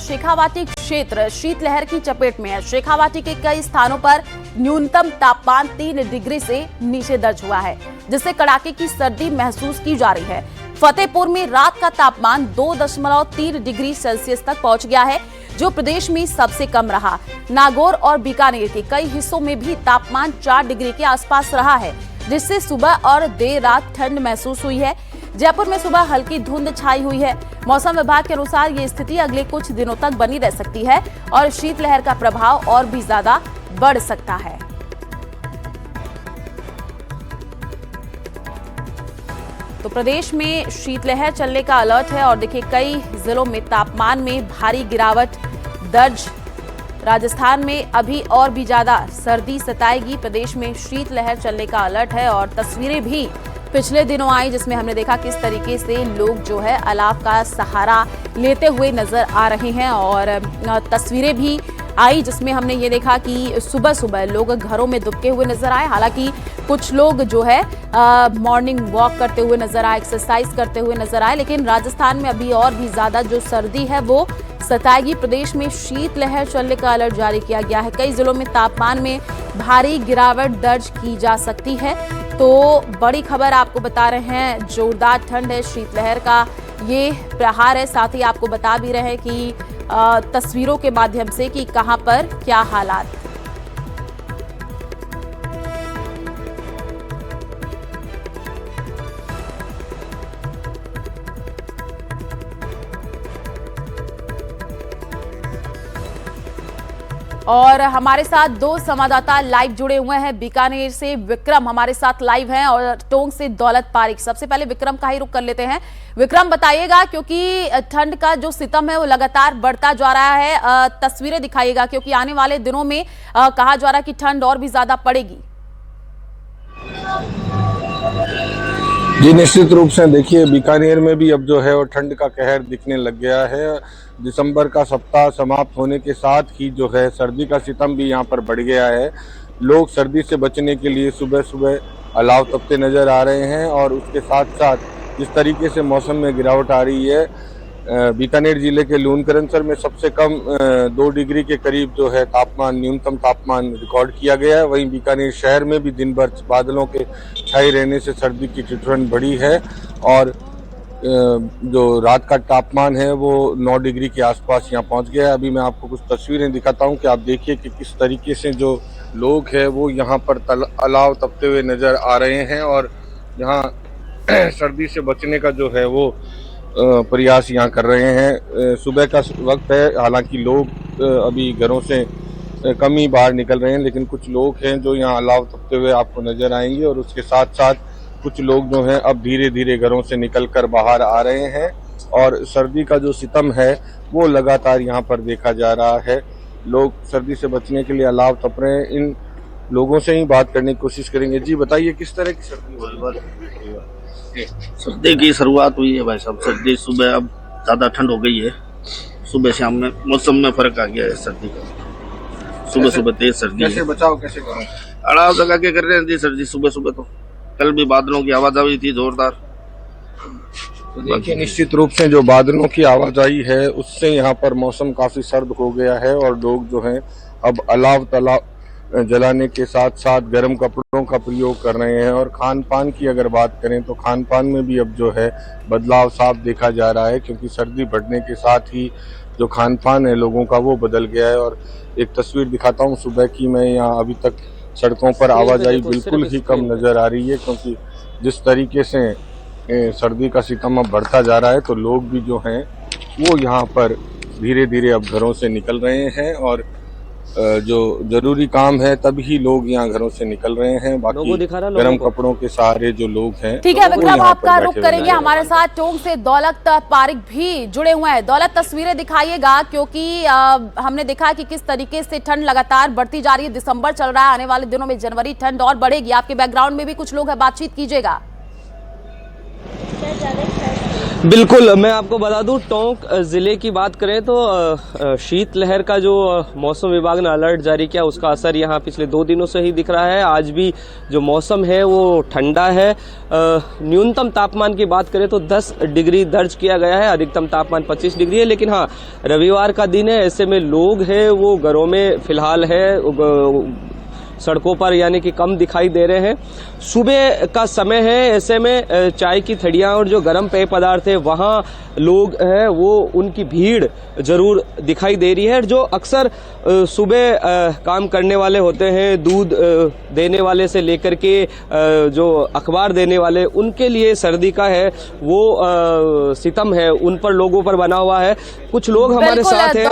शेखावाटी क्षेत्र शीतलहर की चपेट में है। शेखावाटी के कई स्थानों पर न्यूनतम तापमान 3 डिग्री से नीचे दर्ज हुआ है, जिससे कड़ाके की सर्दी महसूस की जा रही है। फतेहपुर में रात का तापमान 2.3 डिग्री सेल्सियस तक पहुंच गया है, जो प्रदेश में सबसे कम रहा। नागौर और बीकानेर के कई हिस्सों में भी तापमान 4 डिग्री के आसपास रहा है, जिससे सुबह और देर रात ठंड महसूस हुई है। जयपुर में सुबह हल्की धुंध छाई हुई है। मौसम विभाग के अनुसार ये स्थिति अगले कुछ दिनों तक बनी रह सकती है और शीतलहर का प्रभाव और भी ज्यादा बढ़ सकता है। तो प्रदेश में शीतलहर चलने का अलर्ट है और देखिए कई जिलों में तापमान में भारी गिरावट दर्ज। राजस्थान में अभी और भी ज्यादा सर्दी सताएगी। प्रदेश में शीतलहर चलने का अलर्ट है और तस्वीरें भी पिछले दिनों आई, जिसमें हमने देखा किस तरीके से लोग जो है अलाव का सहारा लेते हुए नजर आ रहे हैं और तस्वीरें भी आई जिसमें हमने ये देखा कि सुबह सुबह लोग घरों में दुबके हुए नजर आए। हालांकि कुछ लोग जो है मॉर्निंग वॉक करते हुए नजर आए, एक्सरसाइज करते हुए नजर आए, लेकिन राजस्थान में अभी और भी ज्यादा जो सर्दी है वो सताएगी। प्रदेश में शीतलहर चलने का अलर्ट जारी किया गया है। कई जिलों में तापमान में भारी गिरावट दर्ज की जा सकती है। तो बड़ी खबर आपको बता रहे हैं, जोरदार ठंड है, शीतलहर का ये प्रहार है। साथ ही आपको बता भी रहे हैं कि तस्वीरों के माध्यम से कि कहां पर क्या हालात। और हमारे साथ दो संवाददाता लाइव जुड़े हुए हैं। बीकानेर से विक्रम हमारे साथ लाइव हैं और टोंक से दौलत पारिक। सबसे पहले विक्रम का ही रुख कर लेते हैं। विक्रम बताइएगा, क्योंकि ठंड का जो सितम है वो लगातार बढ़ता जा रहा है, तस्वीरें दिखाइएगा, क्योंकि आने वाले दिनों में कहा जा रहा है कि ठंड और भी ज्यादा पड़ेगी। जी निश्चित रूप से देखिए, बीकानेर में भी अब जो है वो ठंड का कहर दिखने लग गया है। दिसंबर का सप्ताह समाप्त होने के साथ ही जो है सर्दी का सितम भी यहाँ पर बढ़ गया है। लोग सर्दी से बचने के लिए सुबह सुबह अलाव तपते नजर आ रहे हैं और उसके साथ साथ जिस तरीके से मौसम में गिरावट आ रही है, बीकानेर जिले के लूनकरनसर में सबसे कम 2 डिग्री के करीब जो है तापमान, न्यूनतम तापमान रिकॉर्ड किया गया है। वहीं बीकानेर शहर में भी दिन भर बादलों के छाए रहने से सर्दी की ठिठुरन बढ़ी है और जो रात का तापमान है वो 9 डिग्री के आसपास यहाँ पहुँच गया है। अभी मैं आपको कुछ तस्वीरें दिखाता हूँ कि आप देखिए कि किस तरीके से जो लोग हैं वो यहाँ पर अलाव तपते हुए नज़र आ रहे हैं और यहाँ सर्दी से बचने का जो है वो प्रयास यहाँ कर रहे हैं। सुबह का वक्त है, हालांकि लोग अभी घरों से कम ही बाहर निकल रहे हैं, लेकिन कुछ लोग हैं जो यहाँ अलाव तपते हुए आपको नजर आएंगे और उसके साथ साथ कुछ लोग जो हैं अब धीरे धीरे घरों से निकलकर बाहर आ रहे हैं और सर्दी का जो सितम है वो लगातार यहाँ पर देखा जा रहा है। लोग सर्दी से बचने के लिए अलाव तप रहे हैं। इन लोगों से ही बात करने की कोशिश करेंगे। जी बताइए, किस तरह की सर्दी हो रही है? सर्दी की शुरुआत हुई है भाई साहब। सर्दी सुबह अब ज़्यादा ठंड हो गई है, सुबह शाम में मौसम में फर्क आ गया है सर्दी का। सुबह सुबह तेज सर्दी। कैसे बचाव कैसे करें? अड़ाव लगा के कर रहे हैं जी सर्दी सुबह सुबह। तो कल भी बादलों की आवाजाही थी जोरदार। तो देखिए निश्चित रूप से जो बादलों की आवाजाही है उससे यहाँ पर मौसम काफी सर्द हो गया है और लोग जो हैं अब अलाव जलाने के साथ साथ गर्म कपड़ों का प्रयोग कर रहे हैं। और खान पान की अगर बात करें तो खान पान में भी अब जो है बदलाव साफ देखा जा रहा है, क्योंकि सर्दी बढ़ने के साथ ही जो खान पान है लोगों का वो बदल गया है। और एक तस्वीर दिखाता हूँ सुबह की। मैं यहाँ अभी तक सड़कों पर आवाजाही बिल्कुल ही कम नज़र आ रही है, क्योंकि जिस तरीके से सर्दी का सितम अब बढ़ता जा रहा है तो लोग भी जो हैं वो यहाँ पर धीरे धीरे अब घरों से निकल रहे हैं और जो जरूरी काम है तभी लोग यहाँ घरों से निकल रहे हैं। बाकी गर्म कपड़ों के सहारे जो लोग हैं। ठीक है विक्रम, आपका रुख करेंगे। हमारे साथ टोंक से दौलत पारिक भी जुड़े हुए हैं। दौलत, तस्वीरें दिखाइएगा, क्योंकि हमने देखा कि किस तरीके से ठंड लगातार बढ़ती जा रही है। दिसंबर चल रहा है, आने वाले दिनों में जनवरी ठंड और बढ़ेगी। आपके बैकग्राउंड में भी कुछ लोग हैं, बातचीत कीजिएगा। बिल्कुल, मैं आपको बता दूं, टोंक ज़िले की बात करें तो शीतलहर का जो मौसम विभाग ने अलर्ट जारी किया उसका असर यहाँ पिछले 2 दिनों से ही दिख रहा है। आज भी जो मौसम है वो ठंडा है। न्यूनतम तापमान की बात करें तो 10 डिग्री दर्ज किया गया है, अधिकतम तापमान 25 डिग्री है। लेकिन हाँ, रविवार का दिन है, ऐसे में लोग हैं वो घरों में फिलहाल है, सड़कों पर यानी कि कम दिखाई दे रहे हैं। सुबह का समय है, ऐसे में चाय की थड़ियाँ और जो गर्म पेय पदार्थ है वहाँ लोग हैं वो उनकी भीड़ जरूर दिखाई दे रही है। जो अक्सर सुबह काम करने वाले होते हैं, दूध देने वाले से लेकर के जो अखबार देने वाले, उनके लिए सर्दी का है वो सितम है, उन पर लोगों पर बना हुआ है। कुछ लोग हमारे साथ हैं।